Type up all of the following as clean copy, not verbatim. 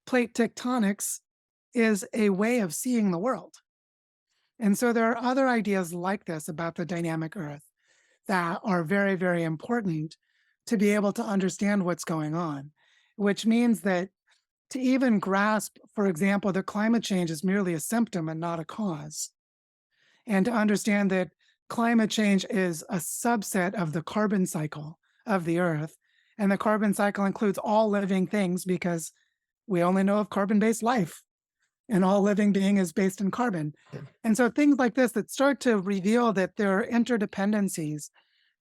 plate tectonics is a way of seeing the world. And so there are other ideas like this about the dynamic Earth that are very, very important to be able to understand what's going on, which means that to even grasp, for example, that climate change is merely a symptom and not a cause, and to understand that climate change is a subset of the carbon cycle of the Earth. And the carbon cycle includes all living things because we only know of carbon based life, and all living being is based in carbon. And so things like this that start to reveal that there are interdependencies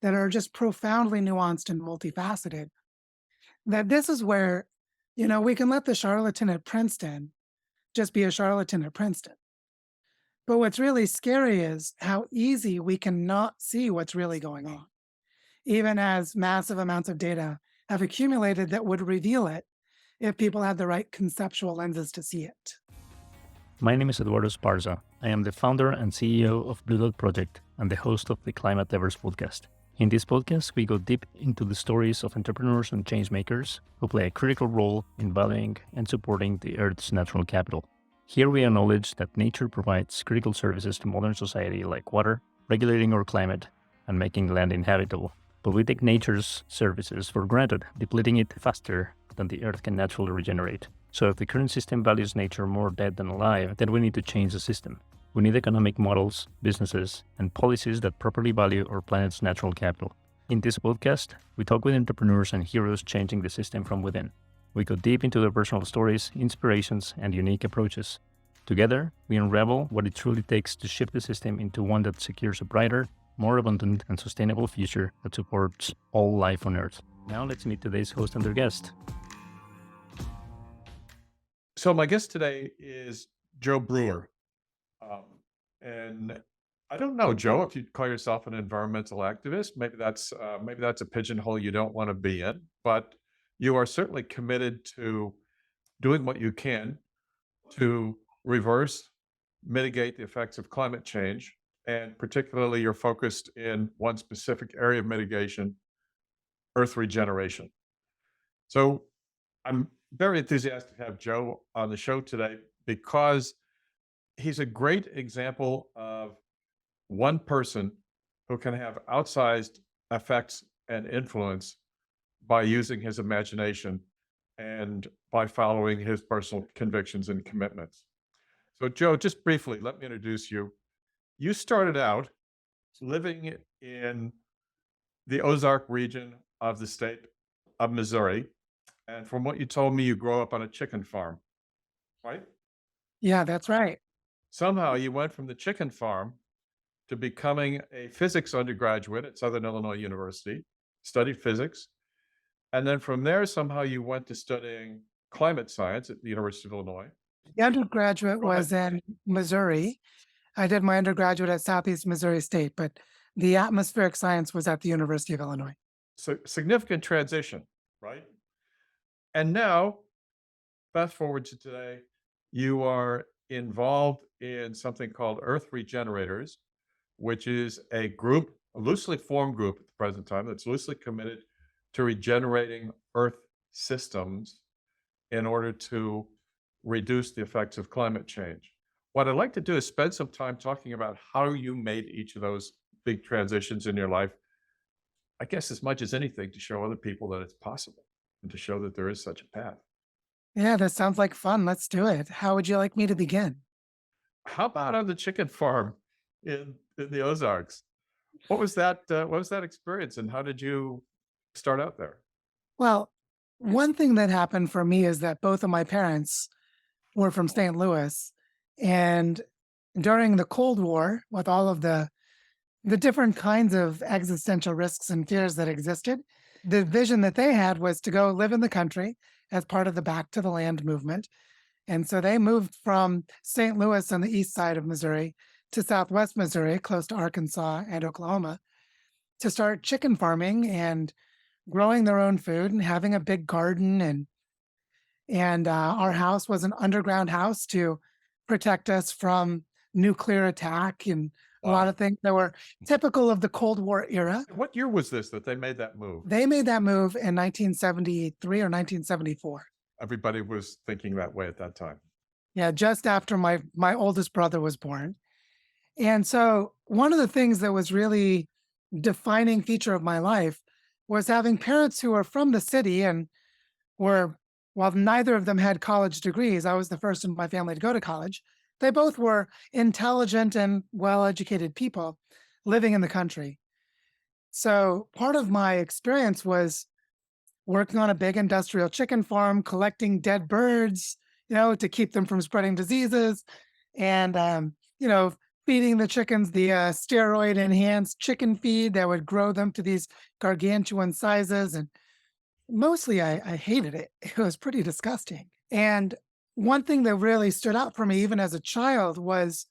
that are just profoundly nuanced and multifaceted, that this is where, we can let the charlatan at Princeton just be a charlatan at Princeton. But what's really scary is how easy we can not see what's really going on, even as massive amounts of data have accumulated that would reveal it if people had the right conceptual lenses to see it. My name is Eduardo Esparza. I am the founder and CEO of Blue Dot Project and the host of the Climate Lovers podcast. In this podcast, we go deep into the stories of entrepreneurs and changemakers who play a critical role in valuing and supporting the Earth's natural capital. Here we acknowledge that nature provides critical services to modern society like water, regulating our climate, and making land inhabitable. But we take nature's services for granted, depleting it faster than the Earth can naturally regenerate. So if the current system values nature more dead than alive, then we need to change the system. We need economic models, businesses, and policies that properly value our planet's natural capital. In this podcast, we talk with entrepreneurs and heroes changing the system from within. We go deep into their personal stories, inspirations, and unique approaches. Together, we unravel what it truly takes to shift the system into one that secures a brighter, more abundant, and sustainable future that supports all life on Earth. Now let's meet today's host and their guest. So my guest today is Joe Brewer. And I don't know, Joe, if you'd call yourself an environmental activist. Maybe that's a pigeonhole you don't want to be in, but you are certainly committed to doing what you can to reverse, mitigate the effects of climate change. And particularly you're focused in one specific area of mitigation, Earth regeneration. So I'm very enthusiastic to have Joe on the show today because he's a great example of one person who can have outsized effects and influence by using his imagination and by following his personal convictions and commitments. So Joe, just briefly, let me introduce you. You started out living in the Ozark region of the state of Missouri. And from what you told me, you grew up on a chicken farm, right? Yeah, that's right. Somehow you went from the chicken farm to becoming a physics undergraduate at Southern Illinois University, studied physics. And then from there, somehow you went to studying climate science at the University of Illinois. The undergraduate Go ahead. was in Missouri. I did my undergraduate at Southeast Missouri State, but the atmospheric science was at the University of Illinois. So significant transition, right? And now, fast forward to today, you are involved in something called Earth Regenerators, which is a group, a loosely formed group at the present time that's loosely committed to regenerating Earth systems in order to reduce the effects of climate change. What I'd like to do is spend some time talking about how you made each of those big transitions in your life, I guess as much as anything to show other people that it's possible and to show that there is such a path. Yeah, that sounds like fun. Let's do it. How would you like me to begin? How about on the chicken farm in the Ozarks? What was that experience and how did you start out there? Well, one thing that happened for me is that both of my parents were from St. Louis. And during the Cold War, with all of the different kinds of existential risks and fears that existed, the vision that they had was to go live in the country as part of the Back to the Land movement. And so they moved from St. Louis on the east side of Missouri to Southwest Missouri, close to Arkansas and Oklahoma, to start chicken farming and growing their own food and having a big garden. And our house was an underground house to protect us from nuclear attack and a lot Wow. of things that were typical of the Cold War era. What year was this that they made that move? They made that move in 1973 or 1974. everybody was thinking that way at that time. Yeah, just after my oldest brother was born. And so one of the things that was really defining feature of my life was having parents who were from the city and were, while neither of them had college degrees, I was the first in my family to go to college. They both were intelligent and well-educated people living in the country. So part of my experience was working on a big industrial chicken farm, collecting dead birds, to keep them from spreading diseases, and feeding the chickens the steroid enhanced chicken feed that would grow them to these gargantuan sizes. And mostly I hated it. It was pretty disgusting. And one thing that really stood out for me, even as a child, was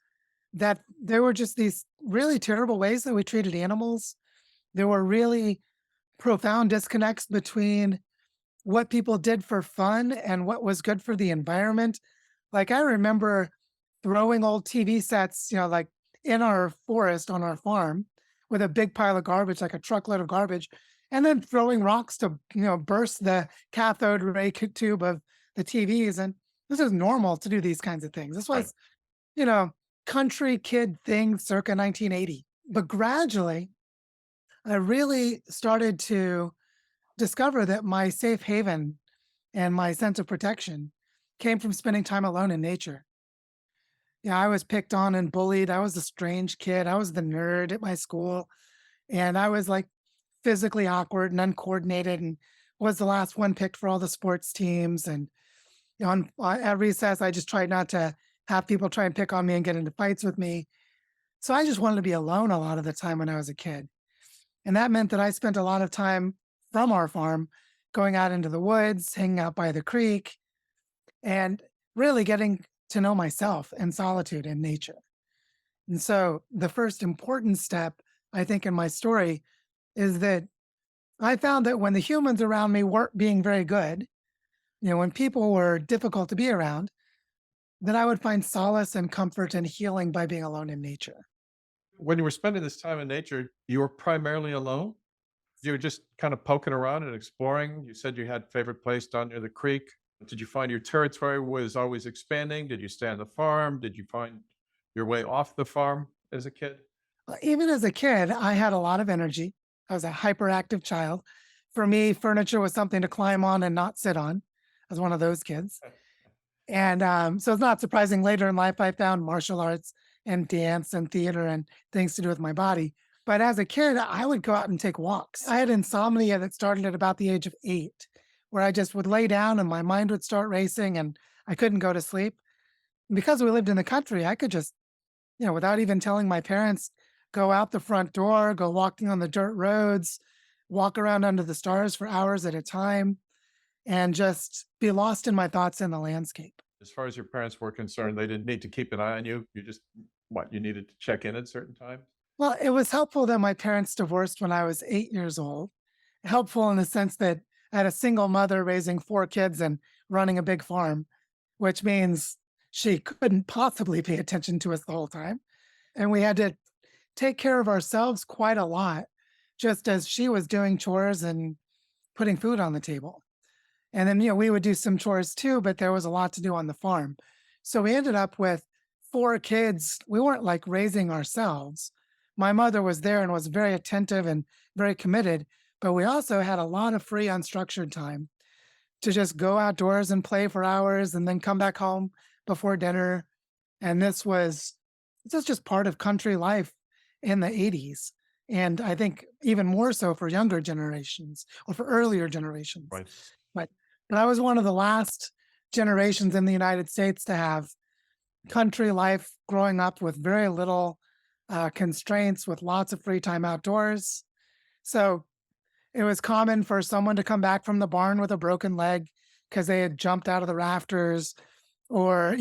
that there were just these really terrible ways that we treated animals. There were really profound disconnects between what people did for fun and what was good for the environment. Like I remember throwing old TV sets, like in our forest on our farm with a big pile of garbage, like a truckload of garbage, and then throwing rocks to, burst the cathode ray tube of the TVs. And this is normal to do these kinds of things. This Right. was, you know, country kid thing circa 1980. But gradually, I really started to discover that my safe haven and my sense of protection came from spending time alone in nature. Yeah, I was picked on and bullied. I was the strange kid. I was the nerd at my school. And I was like physically awkward and uncoordinated and was the last one picked for all the sports teams. And at recess, I just tried not to have people try and pick on me and get into fights with me. So I just wanted to be alone a lot of the time when I was a kid. And that meant that I spent a lot of time from our farm going out into the woods, hanging out by the creek, and really getting to know myself and solitude and nature. And so the first important step, I think, in my story is that I found that when the humans around me weren't being very good, when people were difficult to be around, that I would find solace and comfort and healing by being alone in nature. When you were spending this time in nature, you were primarily alone? You were just kind of poking around and exploring? You said you had favorite place down near the creek. Did you find your territory was always expanding? Did you stay on the farm? Did you find your way off the farm as a kid? Even as a kid, I had a lot of energy. I was a hyperactive child. For me, furniture was something to climb on and not sit on. I was one of those kids. And so it's not surprising later in life, I found martial arts and dance and theater and things to do with my body. But as a kid, I would go out and take walks. I had insomnia that started at about the age of 8, where I just would lay down and my mind would start racing and I couldn't go to sleep. And because we lived in the country, I could just, without even telling my parents, go out the front door, go walking on the dirt roads, walk around under the stars for hours at a time, and just be lost in my thoughts in the landscape. As far as your parents were concerned, they didn't need to keep an eye on you. You just, what, you needed to check in at certain times? Well, it was helpful that my parents divorced when I was 8 years old. Helpful in the sense that I had a single mother raising 4 kids and running a big farm, which means she couldn't possibly pay attention to us the whole time. And we had to take care of ourselves quite a lot, just as she was doing chores and putting food on the table. And then, we would do some chores too, but there was a lot to do on the farm. So we ended up with 4 kids. We weren't like raising ourselves. My mother was there and was very attentive and very committed, but we also had a lot of free, unstructured time to just go outdoors and play for hours and then come back home before dinner. And this was just part of country life in the 80s. And I think even more so for younger generations or for earlier generations. Right. But but I was one of the last generations in the United States to have country life growing up with very little constraints, with lots of free time outdoors. So it was common for someone to come back from the barn with a broken leg because they had jumped out of the rafters, or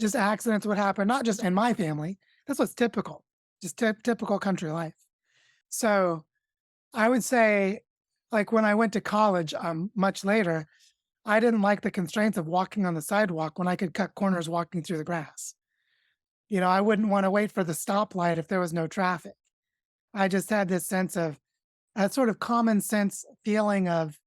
just accidents would happen. Not just in my family. This was typical, just typical country life. So I would say, like when I went to college, much later, I didn't like the constraints of walking on the sidewalk when I could cut corners walking through the grass. I wouldn't want to wait for the stoplight if there was no traffic. I just had this sense of a sort of common sense feeling of,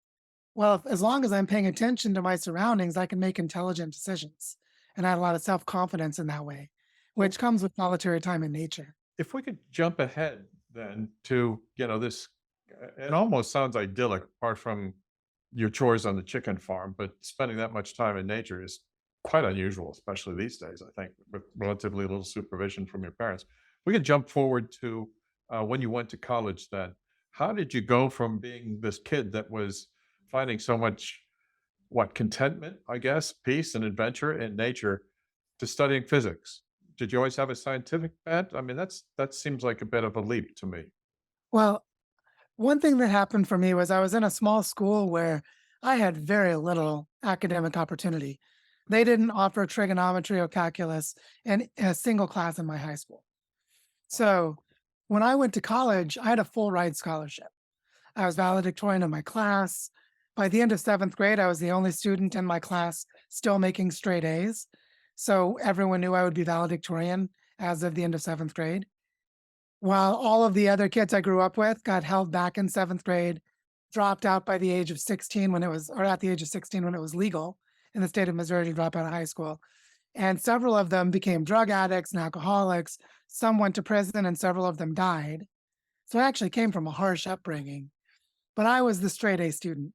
Well, as long as I'm paying attention to my surroundings, I can make intelligent decisions. And I had a lot of self confidence in that way, Well, which comes with solitary time in nature. if we could jump ahead then to, this, it almost sounds idyllic apart from your chores on the chicken farm, but spending that much time in nature is quite unusual, especially these days, I think, with relatively little supervision from your parents. We could jump forward to when you went to college then. How did you go from being this kid that was finding so much, contentment, I guess, peace and adventure in nature to studying physics? Did you always have a scientific bent? I mean, that seems like a bit of a leap to me. Well, one thing that happened for me was I was in a small school where I had very little academic opportunity. They didn't offer trigonometry or calculus in a single class in my high school. So when I went to college, I had a full ride scholarship. I was valedictorian of my class. By the end of seventh grade, I was the only student in my class still making straight A's. So everyone knew I would be valedictorian as of the end of seventh grade. While all of the other kids I grew up with got held back in seventh grade, dropped out by the age of 16 when it was, or at the age of 16 when it was legal in the state of Missouri to drop out of high school. And several of them became drug addicts and alcoholics. Some went to prison and several of them died. So I actually came from a harsh upbringing, but I was the straight A student.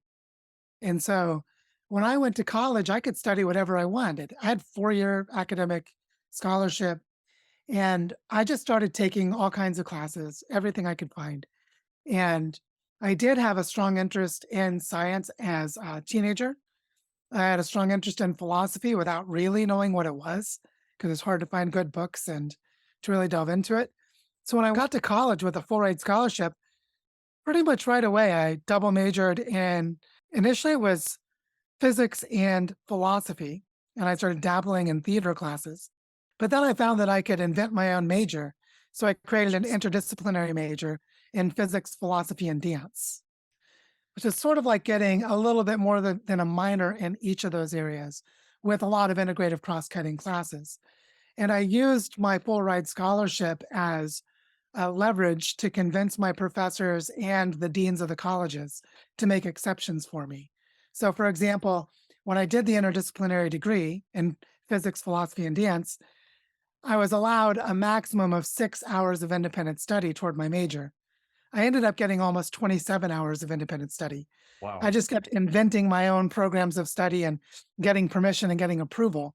And so when I went to college, I could study whatever I wanted. I had 4-year academic scholarship and I just started taking all kinds of classes, everything I could find. And I did have a strong interest in science as a teenager. I had a strong interest in philosophy without really knowing what it was, because it's hard to find good books and to really delve into it. So when I got to college with a full ride scholarship, pretty much right away, I double majored in, initially it was physics and philosophy, and I started dabbling in theater classes. But then I found that I could invent my own major. So I created an interdisciplinary major in physics, philosophy, and dance, which is sort of like getting a little bit more than a minor in each of those areas with a lot of integrative cross cutting classes. And I used my full ride scholarship as leverage to convince my professors and the deans of the colleges to make exceptions for me. So, for example, when I did the interdisciplinary degree in physics, philosophy, and dance, I was allowed a maximum of 6 hours of independent study toward my major. I ended up getting almost 27 hours of independent study. I Wow. just kept inventing my own programs of study and getting permission and getting approval.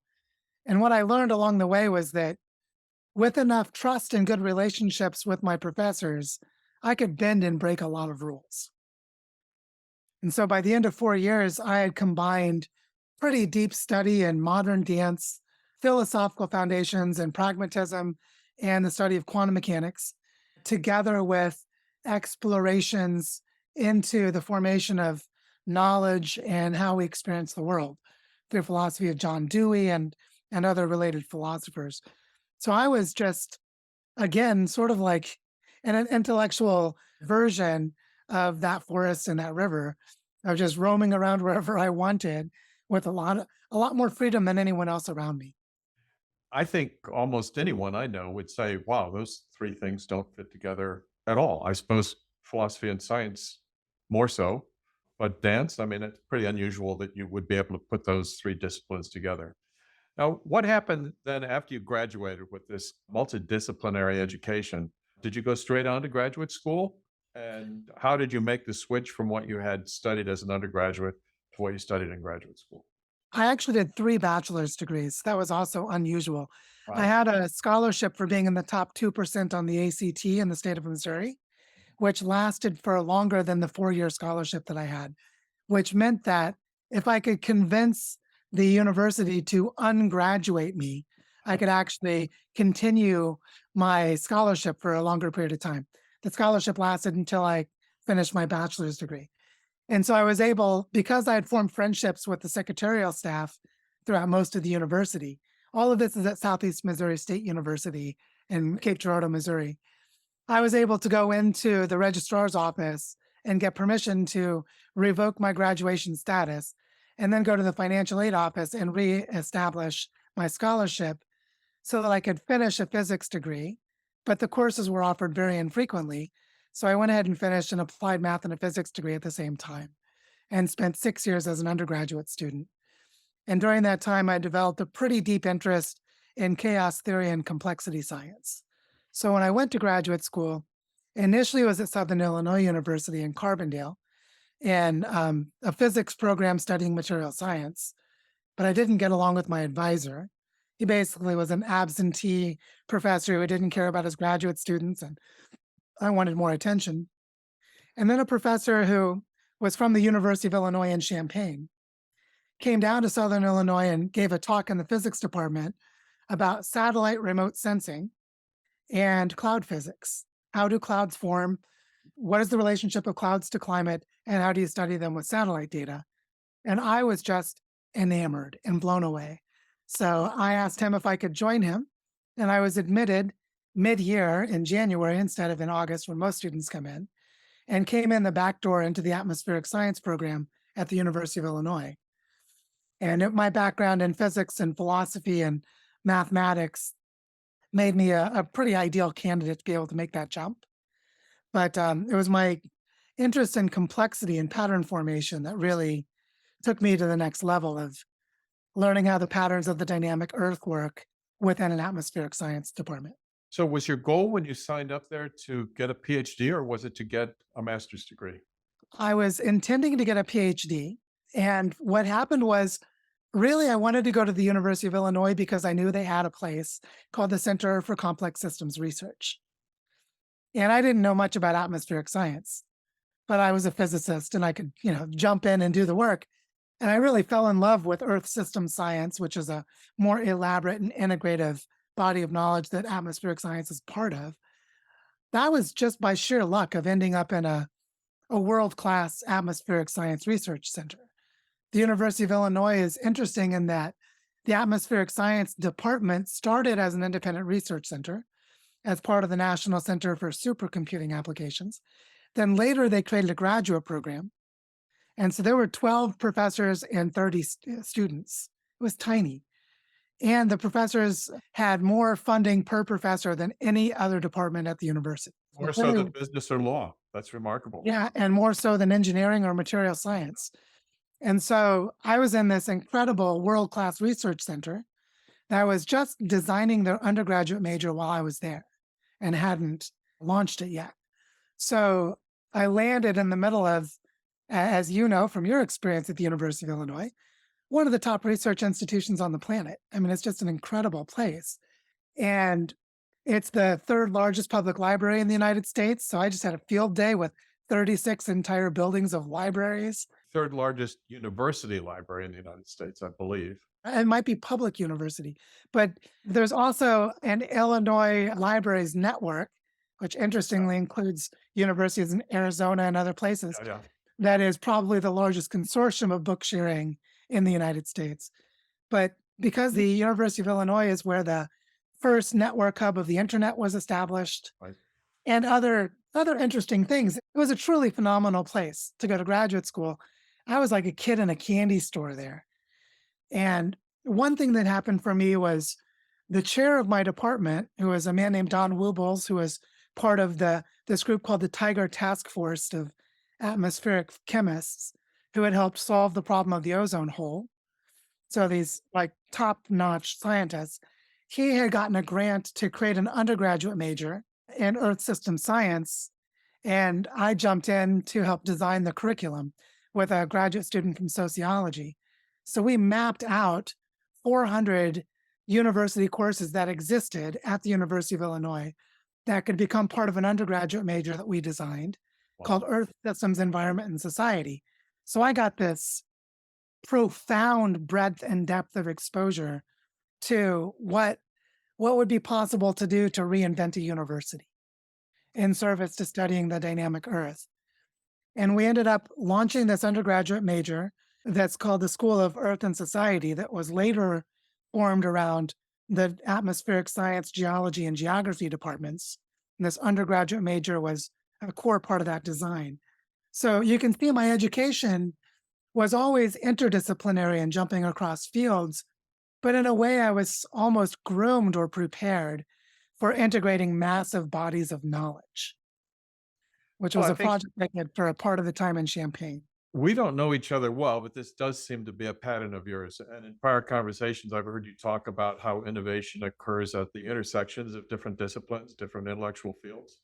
And what I learned along the way was that with enough trust and good relationships with my professors, I could bend and break a lot of rules. And so by the end of 4 years, I had combined pretty deep study in modern dance, philosophical foundations, and pragmatism, and the study of quantum mechanics, together with explorations into the formation of knowledge and how we experience the world through philosophy of John Dewey and other related philosophers. So I was just, again, sort of like an intellectual version of that forest and that river, of just roaming around wherever I wanted with a lot more freedom than anyone else around me. I think almost anyone I know would say, wow, those three things don't fit together at all. I suppose philosophy and science more so, but dance, I mean, it's pretty unusual that you would be able to put those three disciplines together. Now, what happened then after you graduated with this multidisciplinary education? Did you go straight on to graduate school? And how did you make the switch from what you had studied as an undergraduate to what you studied in graduate school? I actually did 3 bachelor's degrees. That was also unusual. I Wow. had a scholarship for being in the top 2% on the ACT in the state of Missouri, which lasted for longer than the 4-year scholarship that I had, which meant that if I could convince the university to ungraduate me, I could actually continue my scholarship for a longer period of time. The scholarship lasted until I finished my bachelor's degree. And so I was able, because I had formed friendships with the secretarial staff throughout most of the university. All of this is at Southeast Missouri State University in Cape Girardeau, Missouri. I was able to go into the registrar's office and get permission to revoke my graduation status and then go to the financial aid office and reestablish my scholarship so that I could finish a physics degree. But the courses were offered very infrequently. So I went ahead and finished an applied math and a physics degree at the same time. and spent 6 years as an undergraduate student. And during that time, I developed a pretty deep interest in chaos theory and complexity science. So when I went to graduate school, initially it was at Southern Illinois University in Carbondale in a physics program studying material science, but I didn't get along with my advisor. He basically was an absentee professor who didn't care about his graduate students, and I wanted more attention. And then a professor who was from the University of Illinois in Champaign came down to Southern Illinois and gave a talk in the physics department about satellite remote sensing and cloud physics. How do clouds form? What is the relationship of clouds to climate? And how do you study them with satellite data? And I was just enamored and blown away. So I asked him if I could join him, and I was admitted mid-year in January instead of in August when most students come in, and came in the back door into the atmospheric science program at the University of Illinois. And my background in physics and philosophy and mathematics made me a pretty ideal candidate to be able to make that jump. But it was my interest in complexity and pattern formation that really took me to the next level of learning how the patterns of the dynamic Earth work within an atmospheric science department. So was your goal when you signed up there to get a PhD, or was it to get a master's degree? I was intending to get a PhD. And what happened was, really, I wanted to go to the University of Illinois because I knew they had a place called the Center for Complex Systems Research. And I didn't know much about atmospheric science, but I was a physicist and I could, jump in and do the work. And I really fell in love with Earth system science, which is a more elaborate and integrative body of knowledge that atmospheric science is part of. That was just by sheer luck of ending up in a world-class atmospheric science research center. The University of Illinois is interesting in that the atmospheric science department started as an independent research center as part of the National Center for Supercomputing Applications. Then later they created a graduate program. And so there were 12 professors and 30 students. It was tiny. And the professors had more funding per professor than any other department at the university. More so than business or law. That's remarkable. Yeah, and more so than engineering or material science. And so I was in this incredible world-class research center that was just designing their undergraduate major while I was there and hadn't launched it yet. So I landed in the middle of, as you know from your experience at the University of Illinois, one of the top research institutions on the planet. I mean, it's just an incredible place. And it's the third largest public library in the United States. So I just had a field day with 36 entire buildings of libraries. Third largest university library in the United States, I believe. It might be public university, but there's also an Illinois libraries network, which interestingly includes universities in Arizona and other places. Yeah. That is probably the largest consortium of book sharing in the United States. But because the University of Illinois is where the first network hub of the internet was established, Right. and other interesting things, it was a truly phenomenal place to go to graduate school. I was like a kid in a candy store there. And one thing that happened for me was the chair of my department, who was a man named Don Woobles, who was part of this group called the Tiger Task Force of atmospheric chemists who had helped solve the problem of the ozone hole. So these like top-notch scientists, he had gotten a grant to create an undergraduate major in Earth system science. And I jumped in to help design the curriculum with a graduate student from sociology. So we mapped out 400 university courses that existed at the University of Illinois that could become part of an undergraduate major that we designed called Earth Systems, Environment, and Society. So I got this profound breadth and depth of exposure to what would be possible to do to reinvent a university in service to studying the dynamic Earth. And we ended up launching this undergraduate major that's called the School of Earth and Society that was later formed around the atmospheric science, geology, and geography departments. And this undergraduate major was a core part of that design. So you can see my education was always interdisciplinary and jumping across fields, but in a way I was almost groomed or prepared for integrating massive bodies of knowledge, which was Well, I a think- project I did for a part of the time in Champaign. We don't know each other well, but this does seem to be a pattern of yours. And in prior conversations, I've heard you talk about how innovation occurs at the intersections of different disciplines, different intellectual fields.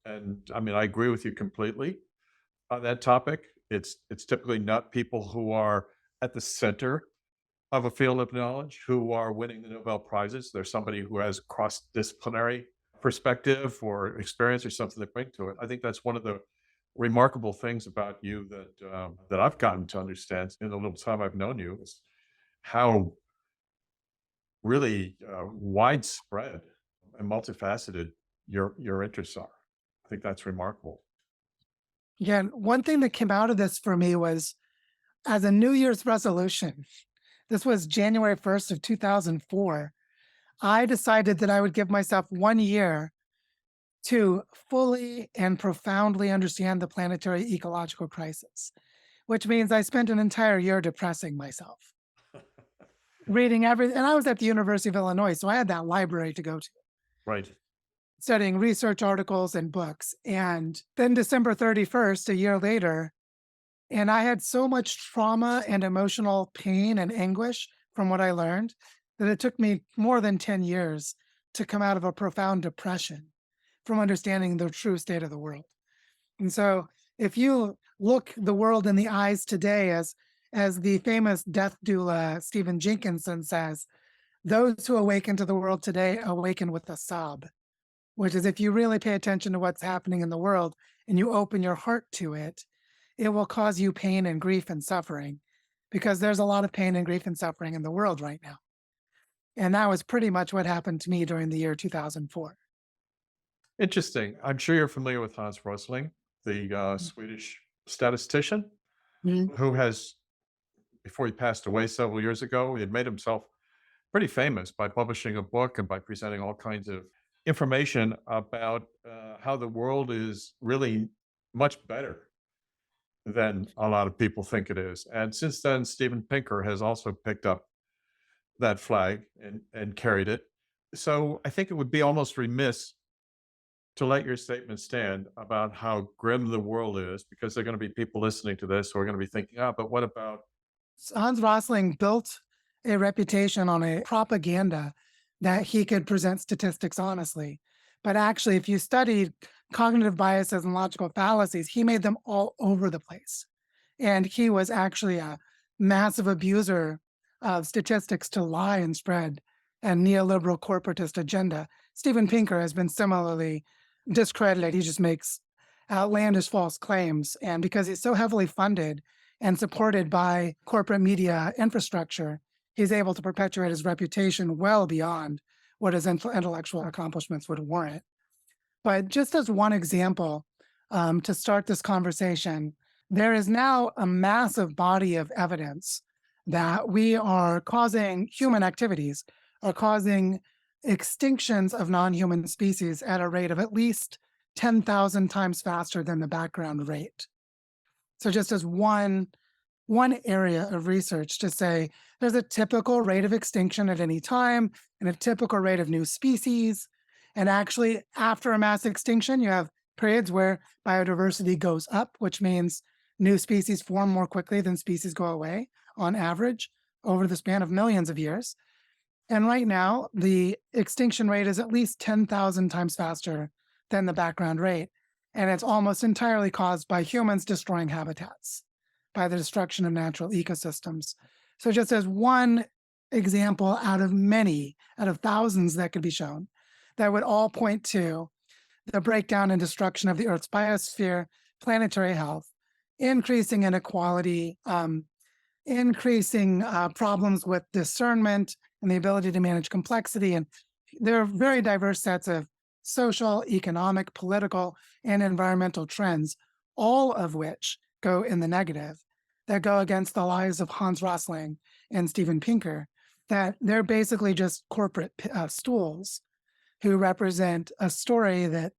And I mean, I agree with you completely on that topic. It's typically not people who are at the center of a field of knowledge who are winning the Nobel Prizes. There's somebody who has cross-disciplinary perspective or experience or something to bring to it. I think that's one of the remarkable things about you that I've gotten to understand in the little time I've known you is how really widespread and multifaceted your interests are. I think that's remarkable. Again, one thing that came out of this for me was as a New Year's resolution. This was January 1st of 2004. I decided that I would give myself 1 year to fully and profoundly understand the planetary ecological crisis, which means I spent an entire year depressing myself, reading everything. And I was at the University of Illinois, so I had that library to go to, Right. studying research articles and books. And then December 31st, a year later, and I had so much trauma and emotional pain and anguish from what I learned that it took me more than 10 years to come out of a profound depression from understanding the true state of the world. And so if you look the world in the eyes today, as the famous death doula Stephen Jenkinson says, those who awaken to the world today awaken with a sob, which is if you really pay attention to what's happening in the world and you open your heart to it, it will cause you pain and grief and suffering because there's a lot of pain and grief and suffering in the world right now. And that was pretty much what happened to me during the year 2004. Interesting. I'm sure you're familiar with Hans Rosling, the Swedish statistician Mhm. who has, before he passed away several years ago, he had made himself pretty famous by publishing a book and by presenting all kinds of information about how the world is really much better than a lot of people think it is. And since then, Steven Pinker has also picked up that flag and carried it. So I think it would be almost remiss to let your statement stand about how grim the world is, because there are going to be people listening to this who are going to be thinking, ah, but what about Hans Rosling built a reputation on a propaganda that he could present statistics honestly. But actually, if you studied cognitive biases and logical fallacies, he made them all over the place. And he was actually a massive abuser of statistics to lie and spread a neoliberal corporatist agenda. Steven Pinker has been similarly discredited. He just makes outlandish false claims. And because he's so heavily funded and supported by corporate media infrastructure, he's able to perpetuate his reputation well beyond what his intellectual accomplishments would warrant. But just as one example, to start this conversation, there is now a massive body of evidence that we are causing human activities, are causing extinctions of non-human species at a rate of at least 10,000 times faster than the background rate. So just as one area of research to say there's a typical rate of extinction at any time and a typical rate of new species. And actually, after a mass extinction, you have periods where biodiversity goes up, which means new species form more quickly than species go away on average over the span of millions of years. And right now, the extinction rate is at least 10,000 times faster than the background rate. And it's almost entirely caused by humans destroying habitats, by the destruction of natural ecosystems. So just as one example out of many, out of thousands that could be shown, that would all point to the breakdown and destruction of the Earth's biosphere, planetary health, increasing inequality, increasing problems with discernment and the ability to manage complexity. And there are very diverse sets of social, economic, political, and environmental trends, all of which go in the negative, that go against the lies of Hans Rosling and Steven Pinker, that they're basically just corporate stools who represent a story that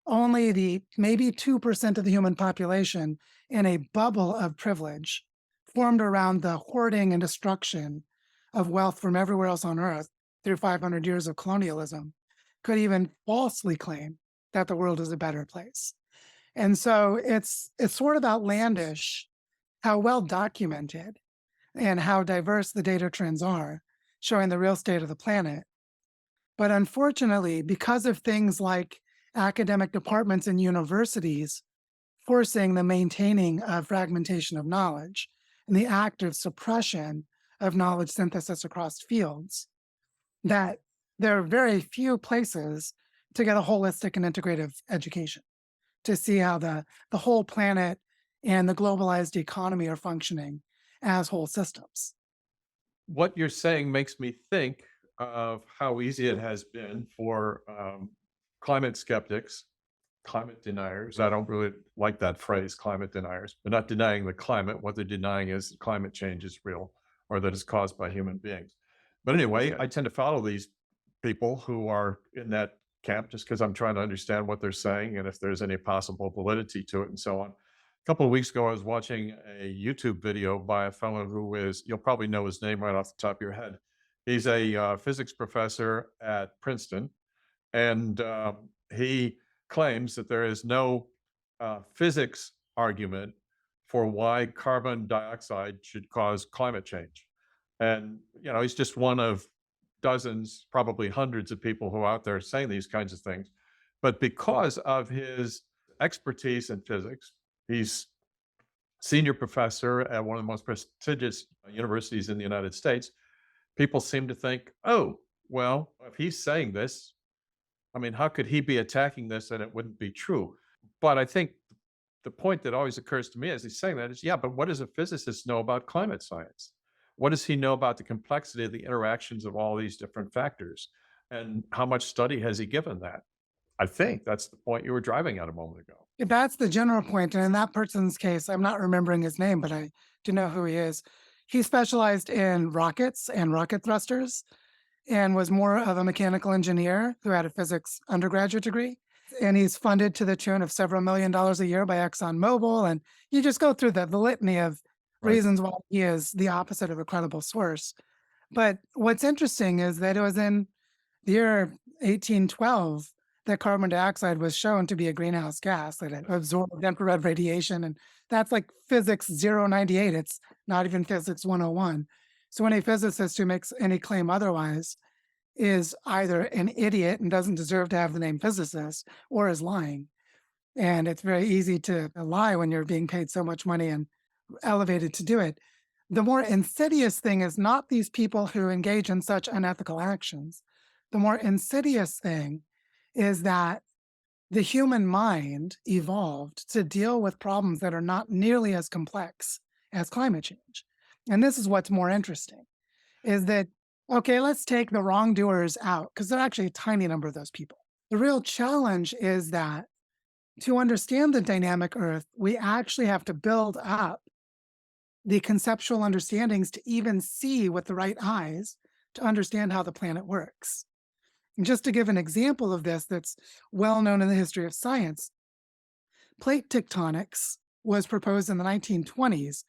only the maybe 2% of the human population in a bubble of privilege formed around the hoarding and destruction of wealth from everywhere else on Earth through 500 years of colonialism could even falsely claim that the world is a better place. And so it's sort of outlandish how well documented and how diverse the data trends are, showing the real state of the planet. But unfortunately, because of things like academic departments and universities forcing the maintaining of fragmentation of knowledge and the active suppression of knowledge synthesis across fields, that there are very few places to get a holistic and integrative education to see how the whole planet and the globalized economy are functioning as whole systems. What you're saying makes me think of how easy it has been for climate skeptics, climate deniers. I don't really like that phrase, climate deniers. They're not denying the climate. What they're denying is that climate change is real or that it's caused by human beings. But anyway, I tend to follow these people who are in that camp just because I'm trying to understand what they're saying and if there's any possible validity to it and so on. A couple of weeks ago, I was watching a YouTube video by a fellow who is, you'll probably know his name right off the top of your head. He's a physics professor at Princeton, and he claims that there is no physics argument for why carbon dioxide should cause climate change. And, he's just one of dozens, probably hundreds of people who are out there saying these kinds of things. But because of his expertise in physics, he's senior professor at one of the most prestigious universities in the United States. People seem to think, oh, well, if he's saying this, I mean, how could he be attacking this and it wouldn't be true? But I think the point that always occurs to me as he's saying that is, yeah, but what does a physicist know about climate science? What does he know about the complexity of the interactions of all these different factors? And how much study has he given that? I think that's the point you were driving at a moment ago. That's the general point. And in that person's case, I'm not remembering his name, but I do know who he is. He specialized in rockets and rocket thrusters and was more of a mechanical engineer who had a physics undergraduate degree. And he's funded to the tune of several $1,000,000 a year by ExxonMobil. And you just go through the litany of Right. reasons why he is the opposite of a credible source. But what's interesting is that it was in the year 1812 that carbon dioxide was shown to be a greenhouse gas, that it absorbed infrared radiation. And that's like physics 098. It's not even physics 101. So when a physicist who makes any claim otherwise is either an idiot and doesn't deserve to have the name physicist or is lying. And it's very easy to lie when you're being paid so much money and elevated to do it. The more insidious thing is not these people who engage in such unethical actions. The more insidious thing is that the human mind evolved to deal with problems that are not nearly as complex as climate change. And this is what's more interesting, is that, okay, let's take the wrongdoers out, because they're actually a tiny number of those people. The real challenge is that to understand the dynamic Earth, we actually have to build up the conceptual understandings to even see with the right eyes to understand how the planet works. And just to give an example of this that's well known in the history of science, plate tectonics was proposed in the 1920s,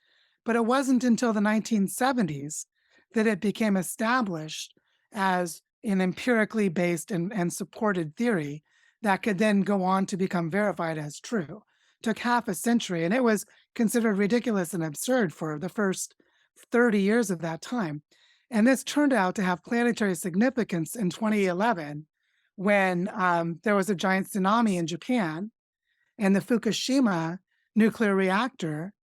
but it wasn't until the 1970s that it became established as an empirically based and supported theory that could then go on to become verified as true. Took half a century, and it was considered ridiculous and absurd for the first 30 years of that time. And this turned out to have planetary significance in 2011 when there was a giant tsunami in Japan and the Fukushima nuclear reactor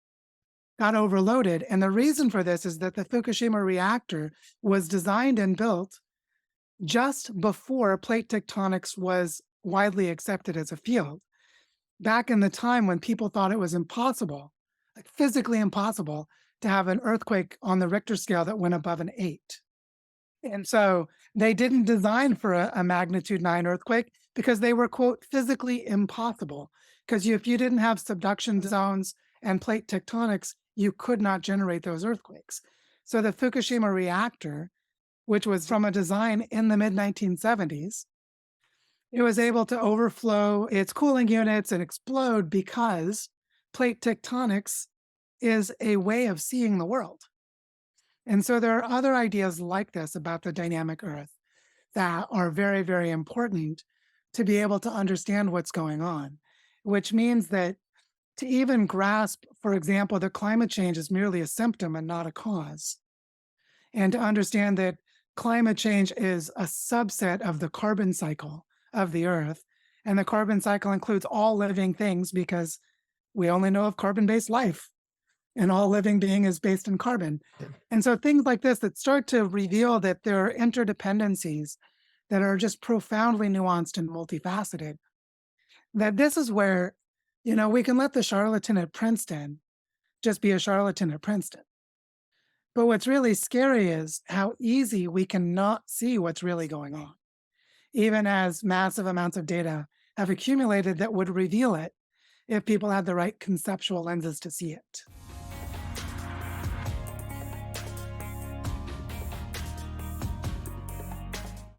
got overloaded. And the reason for this is that the Fukushima reactor was designed and built just before plate tectonics was widely accepted as a field. Back in the time when people thought it was impossible, like physically impossible, to have an earthquake on the Richter scale that went above an 8. And so they didn't design for a magnitude 9 earthquake because they were, quote, physically impossible. Because if you didn't have subduction zones and plate tectonics, you could not generate those earthquakes. So the Fukushima reactor, which was from a design in the mid-1970s, it was able to overflow its cooling units and explode because plate tectonics is a way of seeing the world. And so there are other ideas like this about the dynamic Earth that are very, very important to be able to understand what's going on, which means that to even grasp, for example, that climate change is merely a symptom and not a cause, and to understand that climate change is a subset of the carbon cycle of the Earth. And the carbon cycle includes all living things because we only know of carbon-based life, and all living being is based in carbon. And so things like this that start to reveal that there are interdependencies that are just profoundly nuanced and multifaceted, that this is where, we can let the charlatan at Princeton just be a charlatan at Princeton. But what's really scary is how easy we can not see what's really going on, even as massive amounts of data have accumulated that would reveal it if people had the right conceptual lenses to see it.